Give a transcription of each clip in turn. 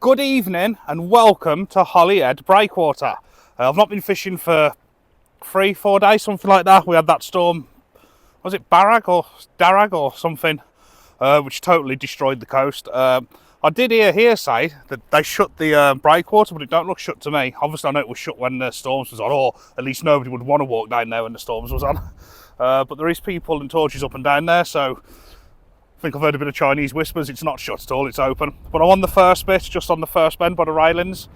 Good evening and welcome to Holyhead Breakwater. I've not been fishing for 3-4 days, something like that. We had that storm, was it Darragh or something, which totally destroyed the coast. I did hear hearsay that they shut the breakwater, but it don't look shut to me. Obviously I know it was shut when the storms was on, or at least nobody would want to walk down there when the storms was on. But there is people and torches up and down there, so I think I've heard a bit of Chinese whispers. It's not shut at all, it's open. But I'm on the first bit, just on the first bend by the railings.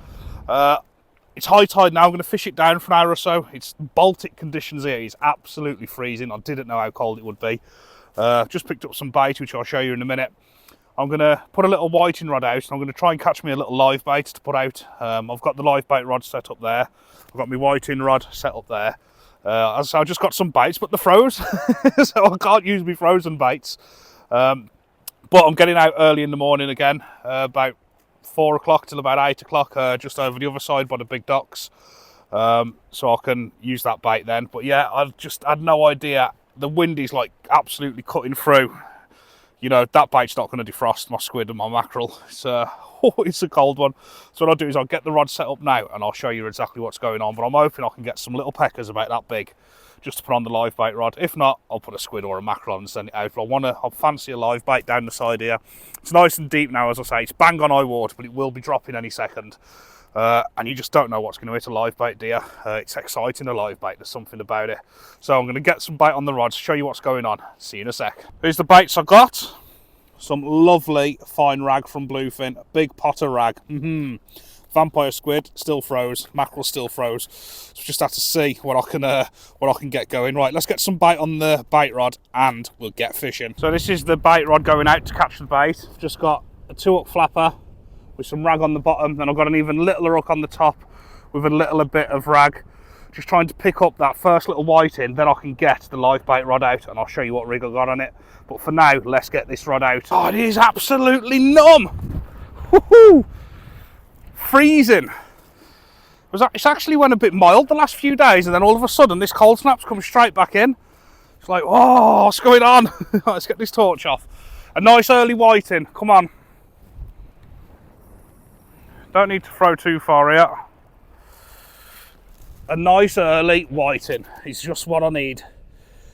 It's high tide now. I'm going to fish it down for an hour or so. It's Baltic conditions here. It's absolutely freezing. I didn't know how cold it would be. Just picked up some bait, which I'll show you in a minute. I'm going to put a little whiting rod out, and I'm going to try and catch me a little live bait to put out. I've got the live bait rod set up there. I've got my whiting rod set up there. So I just got some baits, but they're froze, so I can't use my frozen baits. But I'm getting out early in the morning again, about 4 o'clock till about 8 o'clock, just over the other side by the big docks, so I can use that bait then. But yeah, I just had no idea. The wind is like absolutely cutting through. You know, that bait's not going to defrost my squid and my mackerel. It's a cold one. So what I'll do is I'll get the rod set up now and I'll show you exactly what's going on. But I'm hoping I can get some little peckers about that big just to put on the live bait rod. If not, I'll put a squid or a mackerel on and send it out. But I fancy a live bait down the side here. It's nice and deep now, as I say. It's bang on high water, but it will be dropping any second. And you just don't know what's going to hit a live bait, do you? It's exciting, a live bait. There's something about it. So I'm going to get some bait on the rods, show you what's going on. See you in a sec. Here's the baits I got. Some lovely fine rag from Bluefin. Big pot of rag. Vampire squid still froze. Mackerel still froze. So just have to see what I can get going. Right, let's get some bait on the bait rod and we'll get fishing. So this is the bait rod going out to catch the bait. I've just got a 2-hook flapper with some rag on the bottom. Then I've got an even littler hook on the top with a little bit of rag. Just trying to pick up that first little whiting, then I can get the live bait rod out and I'll show you what rig I got on it. But for now, let's get this rod out. Oh, it is absolutely numb. Woohoo! Freezing. It's actually went a bit mild the last few days, and then all of a sudden this cold snap's come straight back in. It's like, oh, what's going on? Let's get this torch off. A nice early whiting, come on. Don't need to throw too far here. A nice early whiting is just what I need.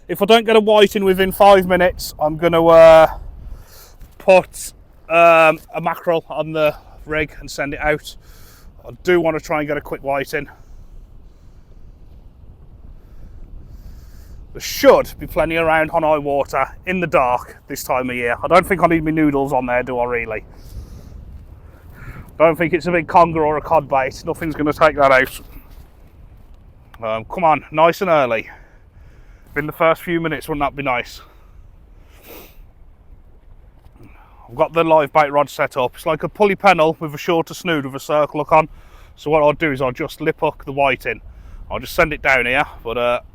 If I don't get a whiting within 5 minutes, I'm going to put a mackerel on the rig and send it out. I do want to try and get a quick whiting. There should be plenty around on high water in the dark this time of year. I don't think I need my noodles on there, do I really? Don't think it's a big conger or a cod bait. Nothing's going to take that out. Come on, nice and early. In the first few minutes, wouldn't that be nice? I've got the live bait rod set up. It's like a pulley pennel with a shorter snood with a circle hook on. So what I'll do is I'll just lip hook the whiting. I'll just send it down here. But,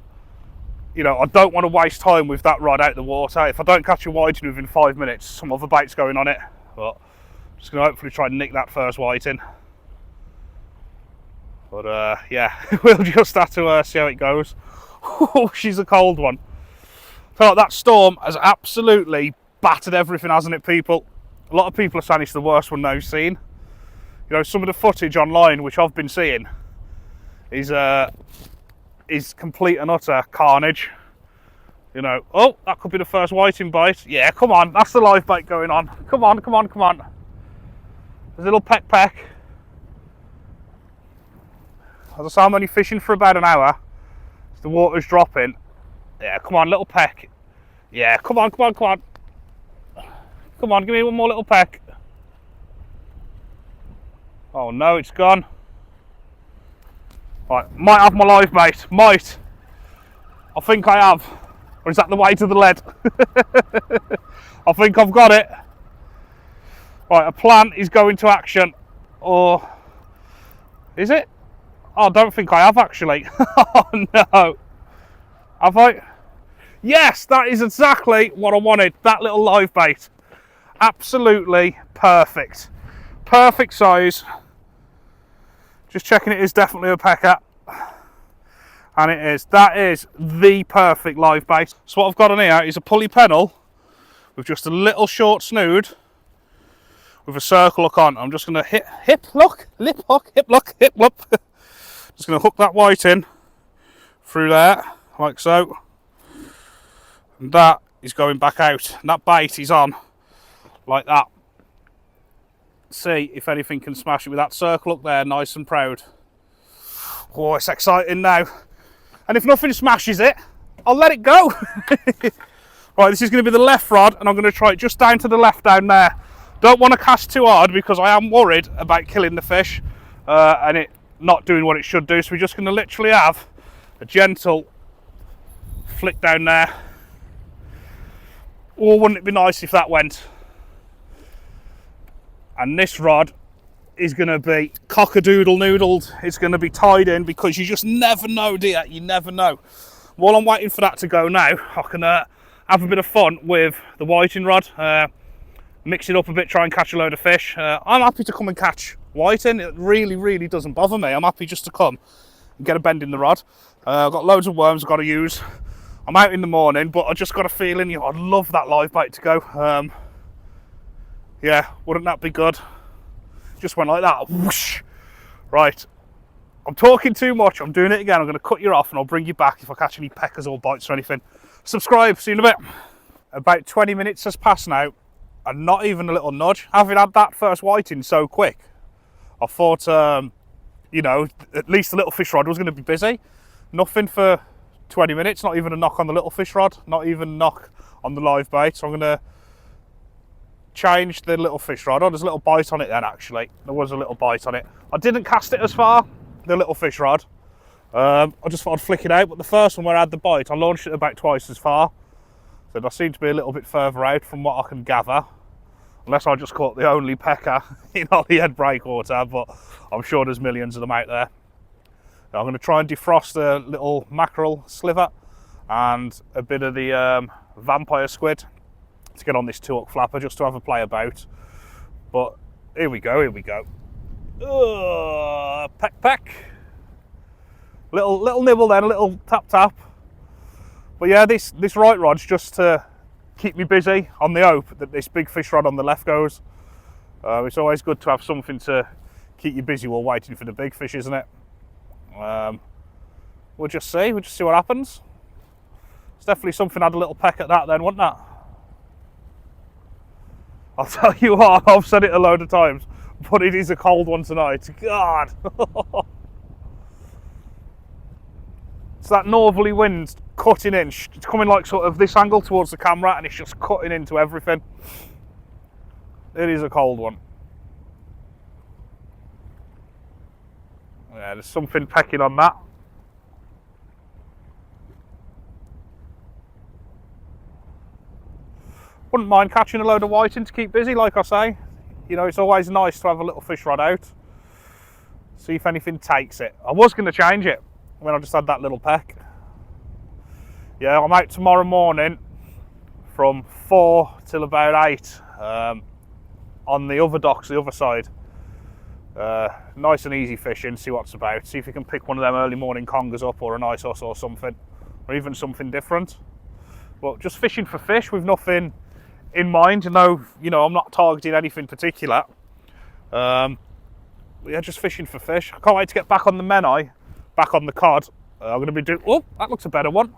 you know, I don't want to waste time with that rod out the water. If I don't catch a whiting within 5 minutes, some other bait's going on it. But I'm just going to hopefully try and nick that first whiting. But, yeah, we'll just have to see how it goes. Oh, she's a cold one. I feel like that storm has absolutely battered everything, hasn't it, people? A lot of people are saying it's the worst one they've seen. You know, some of the footage online which I've been seeing is complete and utter carnage. You know, oh, that could be the first whiting bite. Yeah, come on, that's the live bait going on. Come on, come on, come on. There's a little peck. As I say, I'm only fishing for about an hour. The water's dropping. Yeah, come on, little peck. Yeah, come on, come on, come on. Come on, give me one more little peck. Oh no, it's gone. Right, might have my live bait. Might. I think I have. Or is that the way to the lead? I think I've got it. Right, a plan is going to action. Or is it? Oh, I don't think I have actually. Oh no. Have I? Yes, that is exactly what I wanted. That little live bait. Absolutely perfect. Perfect size. Just checking it is definitely a pecker. And it is. That is the perfect live bait. So what I've got on here is a pulley pennel with just a little short snood with a circle hook on. I'm just going to hip look, lip hook, hip look, hip look. Just going to hook that white in through there, like so. And that is going back out. And that bait is on, like that. See if anything can smash it with that circle up there, nice and proud. Oh, it's exciting now. And if nothing smashes it, I'll let it go. Right, this is going to be the left rod, and I'm going to try it just down to the left down there. Don't want to cast too hard because I am worried about killing the fish and it not doing what it should do. So we're just going to literally have a gentle flick down there. Oh, wouldn't it be nice if that went? And this rod is going to be cock-a-doodle-noodled. It's going to be tied in because you just never know, dear. You never know. While I'm waiting for that to go now, I can have a bit of fun with the whiting rod. Mix it up a bit, try and catch a load of fish. I'm happy to come and catch whiting. It really, really doesn't bother me. I'm happy just to come and get a bend in the rod. I've got loads of worms I've got to use. I'm out in the morning, but I just got a feeling, I'd love that live bait to go. Yeah, wouldn't that be good? Just went like that. Whoosh. Right, I'm talking too much. I'm doing it again. I'm going to cut you off and I'll bring you back if I catch any peckers or bites or anything. Subscribe, see you in a bit. About 20 minutes has passed now and not even a little nudge. Having had that first whiting so quick, I thought, at least the little fish rod was going to be busy. Nothing for 20 minutes, not even a knock on the little fish rod, not even a knock on the live bait. So I'm going to change the little fish rod. Oh, there's a little bite on it then, actually. There was a little bite on it. I didn't cast it as far, the little fish rod. I just thought I'd flick it out, but the first one where I had the bite, I launched it about twice as far. So I seem to be a little bit further out from what I can gather. Unless I just caught the only pecker in HOLYHEAD breakwater, but I'm sure there's millions of them out there. Now I'm going to try and defrost a little mackerel sliver and a bit of the vampire squid to get on this 2-hook flapper, just to have a play about. But here we go, here we go. Peck. Little nibble then, a little tap. But yeah, this right rod's just to keep me busy on the hope that this big fish rod on the left goes. It's always good to have something to keep you busy while waiting for the big fish, isn't it? We'll just see what happens. It's definitely something had a little peck at that then, wouldn't it? I'll tell you what, I've said it a load of times, but it is a cold one tonight. God. It's that northerly wind cutting in. It's coming like sort of this angle towards the camera and it's just cutting into everything. It is a cold one. Yeah, there's something pecking on that. Wouldn't mind catching a load of whiting to keep busy, like I say. It's always nice to have a little fish rod out. See if anything takes it. I was going to change it when I just had that little peck. Yeah, I'm out tomorrow morning from 4 till about 8 on the other docks, the other side. Nice and easy fishing, see what's about. See if you can pick one of them early morning congers up, or a nice huss or something, or even something different. But just fishing for fish with nothing in mind. I'm not targeting anything particular. But yeah, just fishing for fish. I can't wait to get back on the menai, back on the cod. I'm going to be doing, oh, that looks a better one.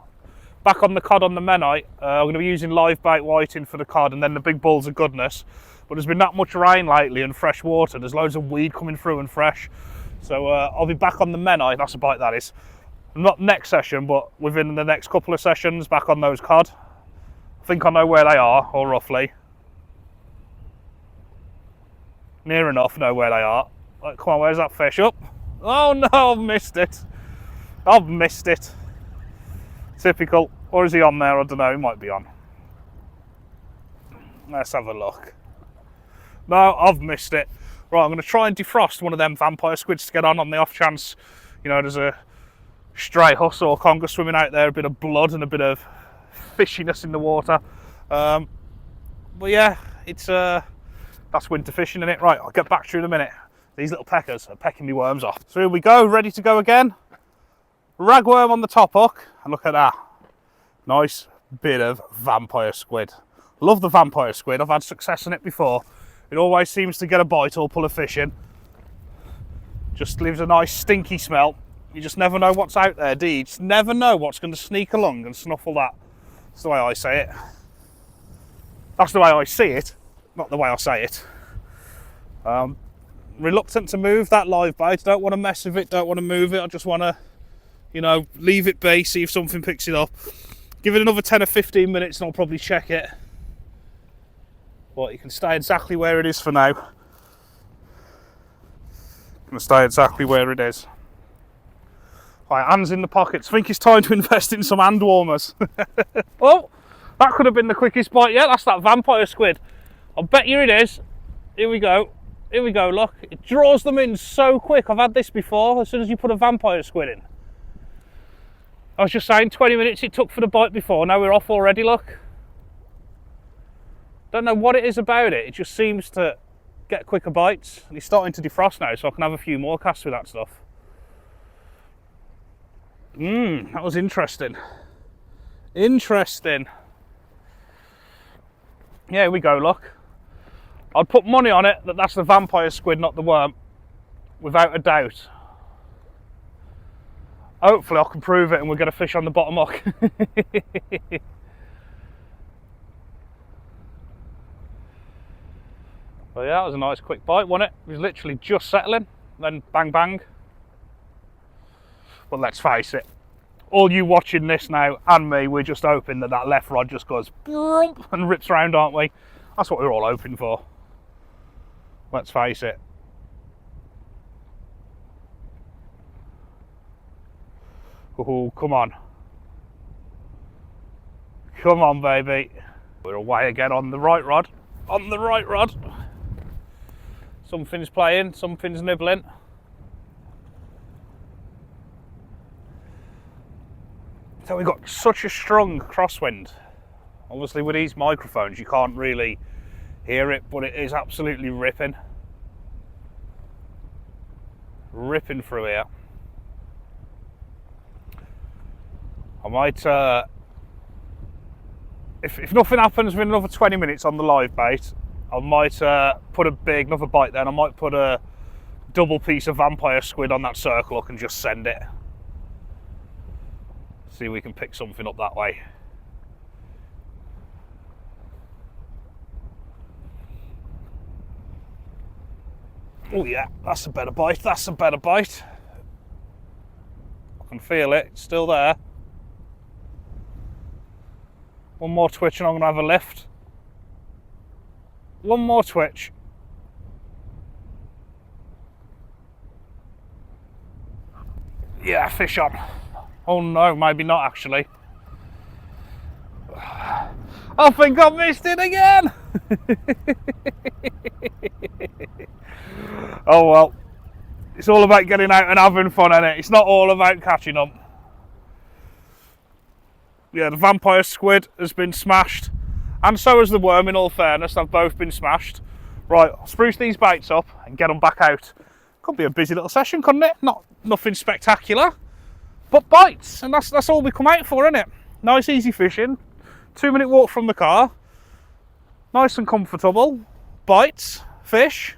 Back on the cod on the menai. I'm going to be using live bait whiting for the cod, and then the big balls of goodness. But there's been that much rain lately and fresh water. There's loads of weed coming through and fresh. So I'll be back on the menai. That's a bite, that is. Not next session, but within the next couple of sessions, back on those cod. I think I know where they are, or roughly. Near enough know where they are. Right, come on, where's that fish? Up. Oh no, I've missed it. I've missed it. Typical. Or is he on there? I don't know, he might be on. Let's have a look. No, I've missed it. Right, I'm going to try and defrost one of them vampire squids to get on the off chance, there's a stray huss or conger swimming out there, a bit of blood and a bit of fishiness in the water. But yeah, it's that's winter fishing, isn't it? Right, I'll get back to you in a minute. These little peckers are pecking me worms off. So here we go, ready to go again. Ragworm on the top hook, and look at that. Nice bit of vampire squid. Love the vampire squid, I've had success in it before. It always seems to get a bite or pull a fish in. Just leaves a nice stinky smell. You just never know what's out there, do you? You just never know what's going to sneak along and snuffle that. That's the way I say it. That's the way I see it, not the way I say it. Reluctant to move that live bait. Don't want to mess with it, don't want to move it. I just want to, you know, leave it be, see if something picks it up. Give it another 10 or 15 minutes and I'll probably check it. But you can stay exactly where it is for now. Gonna stay exactly where it is. Right, hands in the pockets. I think it's time to invest in some hand warmers. Oh, that could have been the quickest bite yet. That's that vampire squid. I'll bet you it is. Here we go. Here we go, look. It draws them in so quick. I've had this before, as soon as you put a vampire squid in. I was just saying, 20 minutes it took for the bite before. Now we're off already, look. Don't know what it is about it. It just seems to get quicker bites. And it's starting to defrost now, so I can have a few more casts with that stuff. That was interesting. Interesting. Yeah, here we go, look. I'd put money on it that that's the vampire squid, not the worm. Without a doubt. Hopefully I can prove it and we'll get a fish on the bottom hook. Well, yeah, that was a nice quick bite, wasn't it? It was literally just settling, then bang bang. But let's face it, all you watching this now and me, we're just hoping that that left rod just goes and rips around, aren't we? That's what we're all hoping for. Let's face it. Oh, come on. Come on, baby. We're away again on the right rod. On the right rod. Something's playing, something's nibbling. So we've got such a strong crosswind. Obviously with these microphones you can't really hear it, but it is absolutely ripping. Ripping through here. I might, if nothing happens within another 20 minutes on the live bait, I might put another bite then. I might put a double piece of vampire squid on that circle hook and just send it. See if we can pick something up that way. Oh yeah, that's a better bite, that's a better bite. I can feel it, it's still there. One more twitch and I'm going to have a lift. One more twitch. Yeah, fish on. Oh no, maybe not actually. I think I missed it again. Oh well, it's all about getting out and having fun, isn't it? It's not all about catching them. Yeah, the vampire squid has been smashed, and so has the worm, in all fairness. They've both been smashed. Right, I'll spruce these baits up and get them back out. Could be a busy little session, couldn't it? Nothing spectacular, but bites, and that's all we come out for, isn't it? Nice easy fishing, 2-minute walk from the car, nice and comfortable, bites, fish.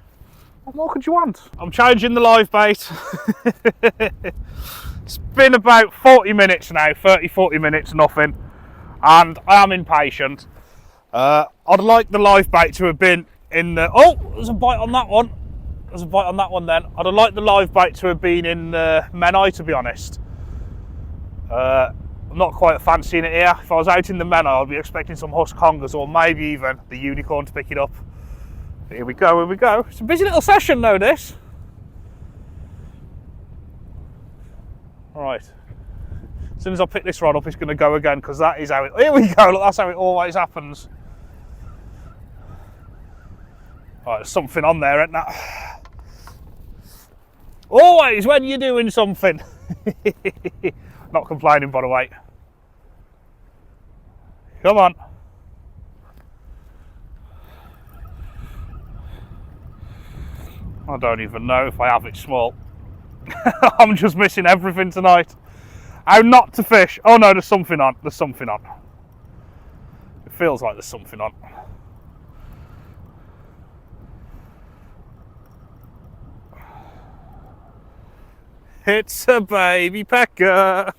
What more could you want? I'm changing the live bait. It's been about 40 minutes now, 30-40 minutes, nothing, and I am impatient. I'd like the live bait to have been in the... Oh, there's a bite on that one. There's a bite on that one then. I'd have liked the live bait to have been in the Menai, to be honest. I'm not quite fancying it here. If I was out in the Menai, I'd be expecting some huss congers or maybe even the unicorn to pick it up. Here we go, here we go. It's a busy little session though, this. Right. As soon as I pick this rod up, it's going to go again, because that is how it... Here we go, look, that's how it always happens. Right, there's something on there, isn't that? Always when you're doing something. Not complaining, by the way. Come on. I don't even know if I have it small. I'm just missing everything tonight. How not to fish? Oh no, there's something on. There's something on. It feels like there's something on. It's a baby pecker.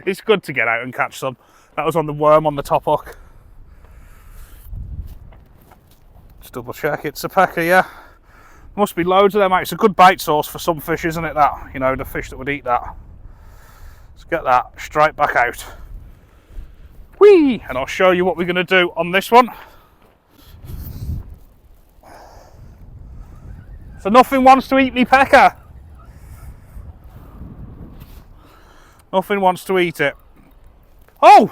It's good to get out and catch some. That was on the worm on the top hook. Just double check, it's a pecker, yeah. Must be loads of them, mate. It's a good bait source for some fish, isn't it, that? You know, the fish that would eat that. Let's get that straight back out. Whee! And I'll show you what we're going to do on this one. So nothing wants to eat me pecker. Nothing wants to eat it. Oh!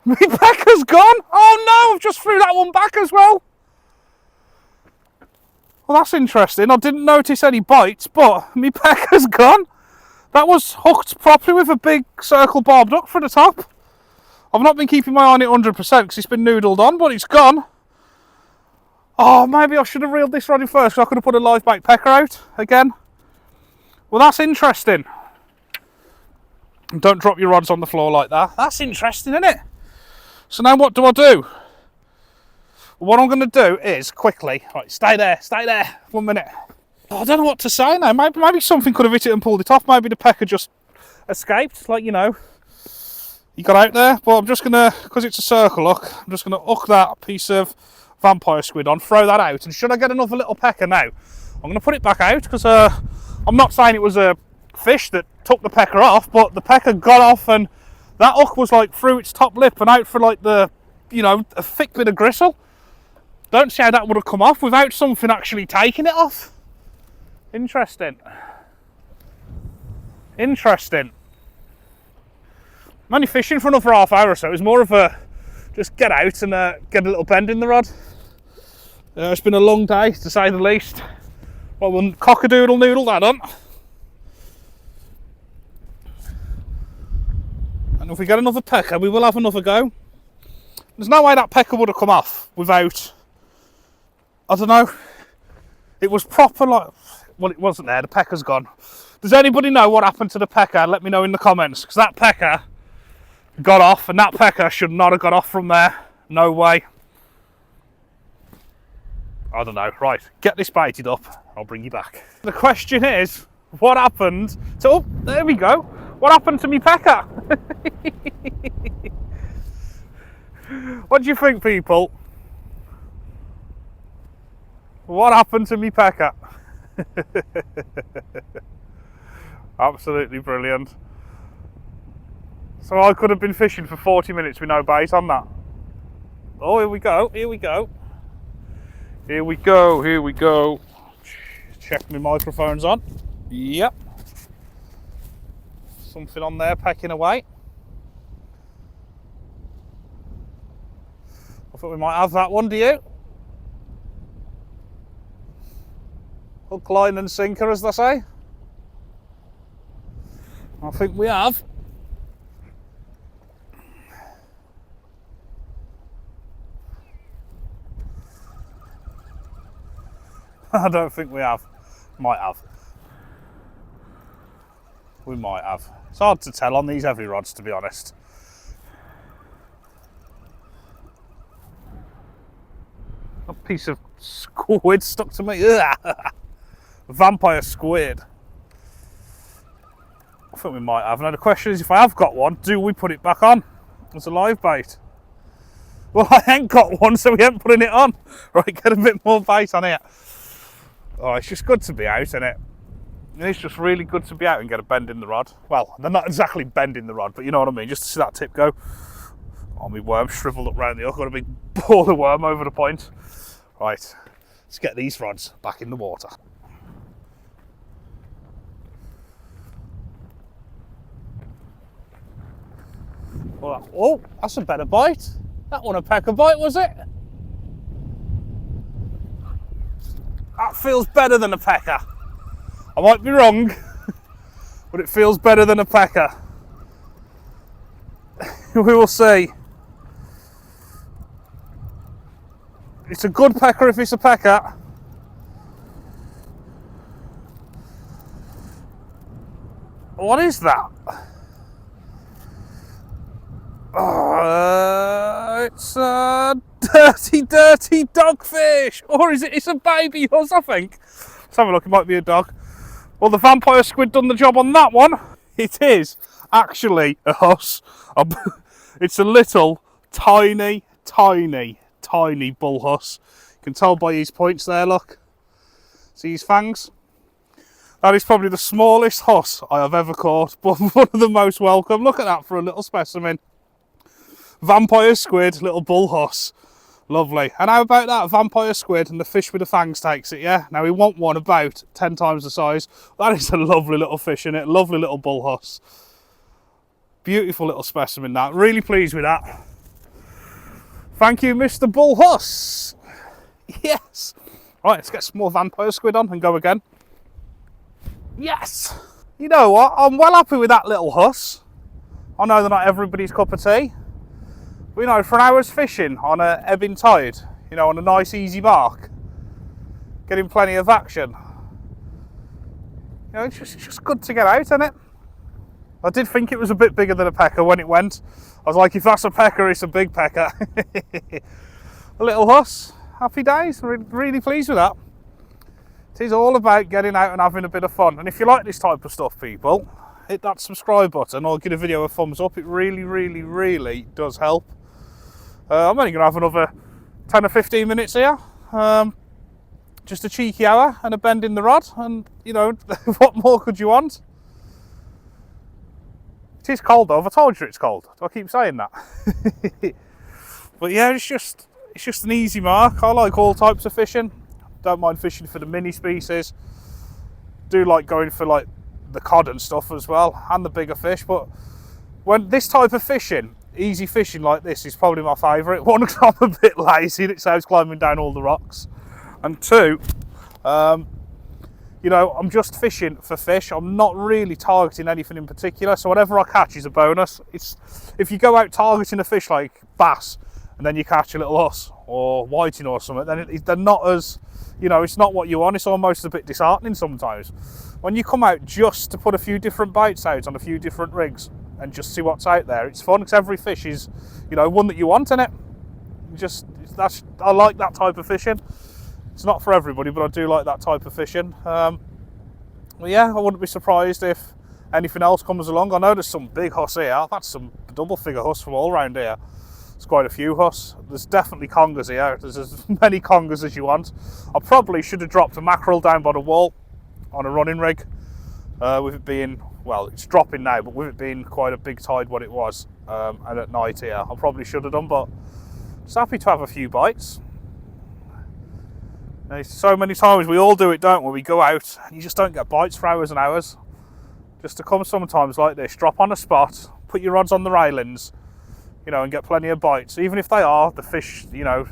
My pecker's gone! Oh no, I've just threw that one back as well. Well, that's interesting. I didn't notice any bites, but my pecker's gone. That was hooked properly with a big circle barbed hook for the top. I've not been keeping my eye on it 100% because it's been noodled on, but it's gone. Oh, maybe I should have reeled this rod in first so I could have put a live bait pecker out again. Well, that's interesting. Don't drop your rods on the floor like that. That's interesting, isn't it? So now what do I do? What I'm going to do is quickly, right, stay there, 1 minute. Oh, I don't know what to say now. Maybe something could have hit it and pulled it off. Maybe the pecker just escaped, like, you know, he got out there. But I'm just going to, because it's a circle hook, I'm just going to hook that piece of vampire squid on, throw that out. And should I get another little pecker now, I'm going to put it back out because I'm not saying it was a fish that took the pecker off, but the pecker got off and that hook was like through its top lip and out for like the, you know, a thick bit of gristle. Don't see how that would have come off without something actually taking it off. Interesting. Interesting. I'm only fishing for another half hour or so. It's more of a just get out and get a little bend in the rod. It's been a long day to say the least. Well, we'll cock-a-doodle noodle that on. And if we get another pecker, we will have another go. There's no way that pecker would have come off without, I don't know, it was proper like, well, it wasn't there, the pecker's gone. Does anybody know what happened to the pecker? Let me know in the comments, because that pecker got off, and that pecker should not have got off from there. No way. I don't know. Right, get this baited up, I'll bring you back. The question is, what happened to, oh, there we go. What happened to me pecker? What do you think, people? What happened to me pecker? Absolutely brilliant. So I could have been fishing for 40 minutes with no bait on that. Oh, here we go, here we go. Here we go, here we go. Check my microphone's on. Yep. Something on there pecking away. I thought we might have that one, do you? Hook, line and sinker, as they say. I think we have. I don't think we have. Might have. We might have. It's hard to tell on these heavy rods, to be honest. A piece of squid stuck to me. Vampire squid. I think we might have. Now the question is, if I have got one, do we put it back on as a live bait? Well, I ain't got one, so we ain't putting it on. Right, get a bit more bait on here. Oh, it's just good to be out, isn't it? It's just really good to be out and get a bend in the rod. Well, they're not exactly bending the rod, but you know what I mean, just to see that tip go. Oh, my worm shriveled up round the hook. Got a big ball of worm over the point. Right, let's get these rods back in the water. Well, oh, that's a better bite. That one a pecker bite, was it? That feels better than a pecker. I might be wrong, but it feels better than a pecker. We will see. It's a good pecker if it's a pecker. What is that? It's a dirty, dirty dogfish. Or is it? It's a baby huss, I think. Let's have a look. It might be a dog. Well, the vampire squid done the job on that one. It is actually a huss. It's a little, tiny, tiny, tiny bull huss. You can tell by his points there, look. See his fangs? That is probably the smallest huss I have ever caught, but one of the most welcome. Look at that for a little specimen. Vampire squid, little bull huss. Lovely. And how about that vampire squid and the fish with the fangs takes it, yeah? Now we want one about 10 times the size. That is a lovely little fish, isn't it? Lovely little bull huss. Beautiful little specimen, that. Really pleased with that. Thank you, Mr. Bull Huss. Yes. Right, let's get some more vampire squid on and go again. Yes. You know what? I'm well happy with that little huss. I know they're not everybody's cup of tea. But, you know, for an hour's fishing on a ebbing tide, you know, on a nice easy mark, getting plenty of action. You know, it's just good to get out, isn't it? I did think it was a bit bigger than a pecker when it went. I was like, if that's a pecker, it's a big pecker. A little huss. Happy days. Really pleased with that. It is all about getting out and having a bit of fun. And if you like this type of stuff, people, hit that subscribe button or give the video a thumbs up. It really, really, really does help. I'm only going to have another 10 or 15 minutes here. Just a cheeky hour and a bend in the rod. And, you know, what more could you want? It is cold though. Have I told you it's cold? Do I keep saying that? But yeah, it's just an easy mark. I like all types of fishing. Don't mind fishing for the mini species. Do like going for like the cod and stuff as well, and the bigger fish. But when this type of fishing, easy fishing like this, is probably my favourite. One, because I'm a bit lazy and it saves climbing down all the rocks. And two, you know, I'm just fishing for fish. I'm not really targeting anything in particular. So whatever I catch is a bonus. It's if you go out targeting a fish like bass and then you catch a little huss or whiting or something, then they're not as, you know, it's not what you want. It's almost a bit disheartening sometimes. When you come out just to put a few different baits out on a few different rigs and just see what's out there, it's fun because every fish is, you know, one that you want in it. I like that type of fishing. It's not for everybody, but I do like that type of fishing. Well, yeah, I wouldn't be surprised if anything else comes along. I know there's some big huss here. I've had some double figure huss from all around here. There's quite a few huss. There's definitely congers here. There's as many congers as you want. I probably should have dropped a mackerel down by the wall on a running rig. With it being, well, it's dropping now, but with it being quite a big tide what it was, and at night here, I probably should have done, but just happy to have a few bites. So many times we all do it, don't we? We go out and you just don't get bites for hours and hours. Just to come sometimes like this, drop on a spot, put your rods on the railings, you know, and get plenty of bites. Even if they are the fish, you know,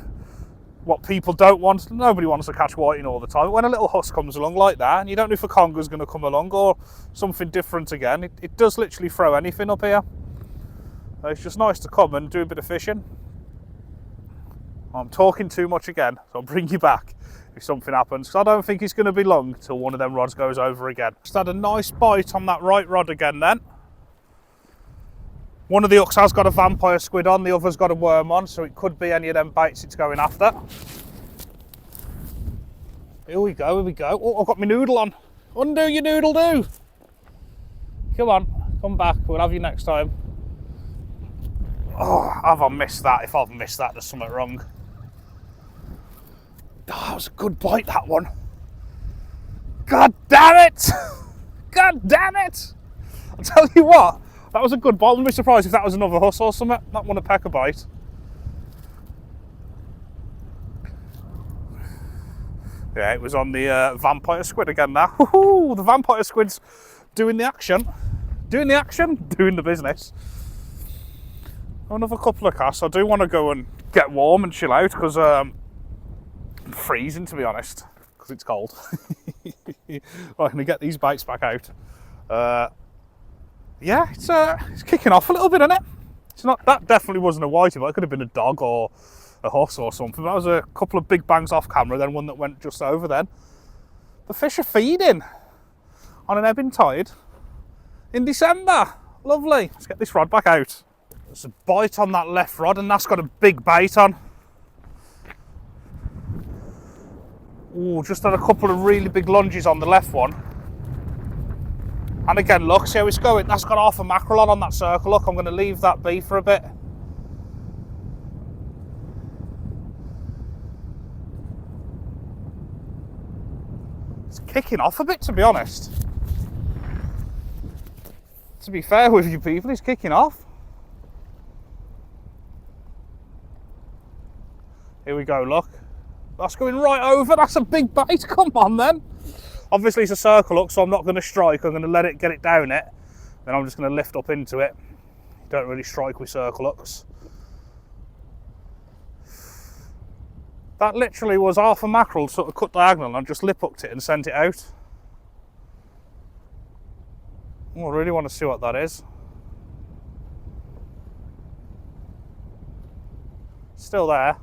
what people don't want. Nobody wants to catch whiting all the time. When a little huss comes along like that, and you don't know if a conger's going to come along or something different again, it does literally throw anything up here. It's just nice to come and do a bit of fishing. I'm talking too much again, so I'll bring you back if something happens, because I don't think it's going to be long till one of them rods goes over again. Just had a nice bite on that right rod again then. One of the hooks has got a vampire squid on, the other's got a worm on, so it could be any of them baits it's going after. Here we go, here we go. Oh, I've got my noodle on. Undo your noodle do. Come on, come back, we'll have you next time. Oh, have I missed that? If I've missed that, there's something wrong. Oh, that was a good bite, that one. God damn it! God damn it! I'll tell you what, that was a good bite. I wouldn't be surprised if that was another huss or something. That one a pecker bite. Yeah, it was on the vampire squid again now. Woohoo! The vampire squid's doing the action. Doing the action, doing the business. Another couple of casts. I do want to go and get warm and chill out because I'm freezing, to be honest, because it's cold. Right, I'm going to get these baits back out. Yeah, it's kicking off a little bit, isn't it? It's not, that definitely wasn't a whitey, but it could have been a dog or a huss or something. That was a couple of big bangs off camera, then one that went just over then. The fish are feeding on an ebbing tide in December. Lovely. Let's get this rod back out. There's a bite on that left rod, and that's got a big bait on. Ooh, just had a couple of really big lunges on the left one. And again, look, see how it's going? That's got half a mackerel on that circle. Look, I'm going to leave that be for a bit. It's kicking off a bit, to be honest. To be fair with you people, it's kicking off. Here we go, look. That's going right over. That's a big bait. Come on, then. Obviously, it's a circle hook, so I'm not going to strike. I'm going to let it get it down it. Then I'm just going to lift up into it. You don't really strike with circle hooks. That literally was half a mackerel sort of cut diagonal, and I just lip hooked it and sent it out. Oh, I really want to see what that is. Still there.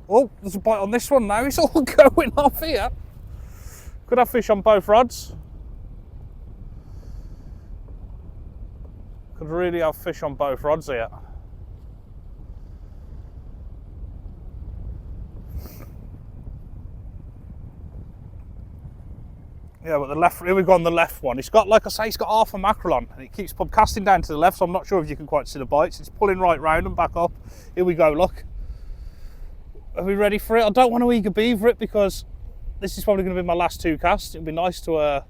Oh, there's a bite on this one now. It's all going off here. Could have fish on both rods. Could really have fish on both rods here. Yeah, but the left, here we go on the left one. It's got, like I say, it's got half a mackerel on, and it keeps casting down to the left, so I'm not sure if you can quite see the bites. It's pulling right round and back up. Here we go, look. Are we ready for it? I don't want to eager beaver it because this is probably going to be my last two casts. It'd be nice to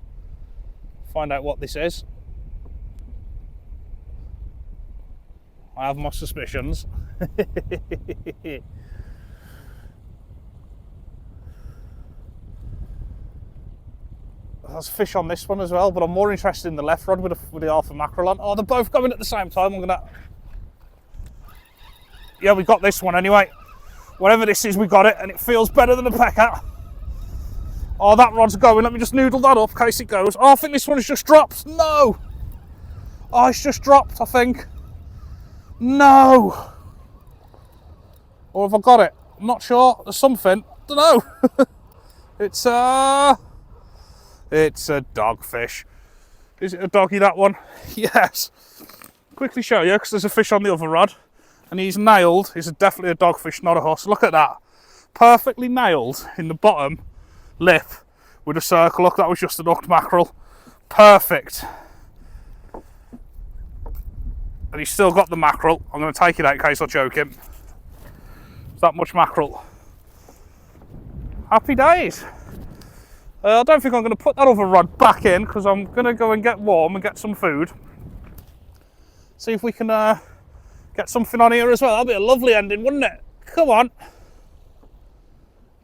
find out what this is. I have my suspicions. There's fish on this one as well, but I'm more interested in the left rod with the half a mackerel on. Oh, they're both going at the same time. Yeah, we got this one anyway. Whatever this is, we got it, and it feels better than a pecker. Oh, that rod's going. Let me just noodle that up in case it goes. Oh, I think this one's just dropped. No. Oh, it's just dropped, I think. No. Or have I got it? I'm not sure. There's something. I don't know. It's a dogfish. Is it a doggy, that one? Yes. Quickly show you, because there's a fish on the other rod. And he's nailed. It's definitely a dogfish, not a huss. Look at that. Perfectly nailed in the bottom lip with a circle. Look, that was just an hooked mackerel. Perfect. And he's still got the mackerel. I'm going to take it out in case I choke him. It's that much mackerel. Happy days. I don't think I'm going to put that other rod back in because I'm going to go and get warm and get some food. See if we can get something on here as well. That'd be a lovely ending, wouldn't it? Come on.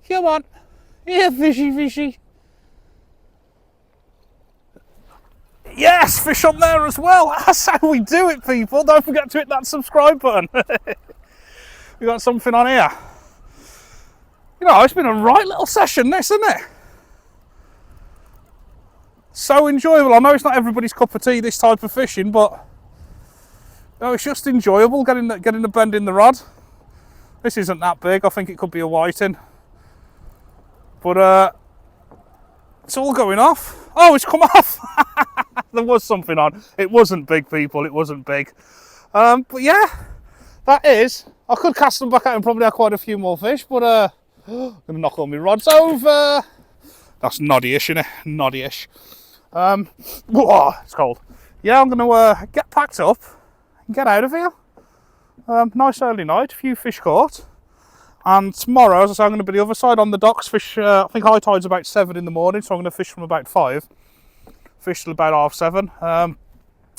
Come on. Yeah, fishy, fishy. Yes, fish on there as well. That's how we do it, people. Don't forget to hit that subscribe button. We got something on here. You know, it's been a right little session, this, isn't it? So enjoyable. I know it's not everybody's cup of tea, this type of fishing, but no, it's just enjoyable getting the bend in the rod. This isn't that big. I think it could be a whiting, but it's all going off. Oh, it's come off. There was something on. It wasn't big, people. It wasn't big. But yeah, that is. I could cast them back out and probably have quite a few more fish, but I'm gonna knock all my rods over. That's noddy-ish, isn't it? Noddy-ish. Whoa, it's cold. Yeah, I'm gonna get packed up and get out of here. Nice early night, a few fish caught. And tomorrow, as I say, I'm going to be the other side on the docks. Fish, I think high tide's about 7 in the morning, so I'm going to fish from about 5. Fish till about 7:30. I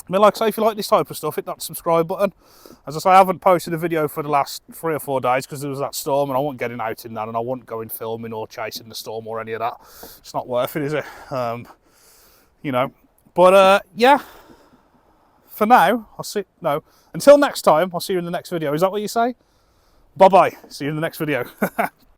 mean, like I say, if you like this type of stuff, hit that subscribe button. As I say, I haven't posted a video for the last 3 or 4 days because there was that storm and I wasn't getting out in that, and I wasn't going filming or chasing the storm or any of that. It's not worth it, is it? You know. But yeah, for now, until next time, I'll see you in the next video. Is that what you say? Bye-bye. See you in the next video.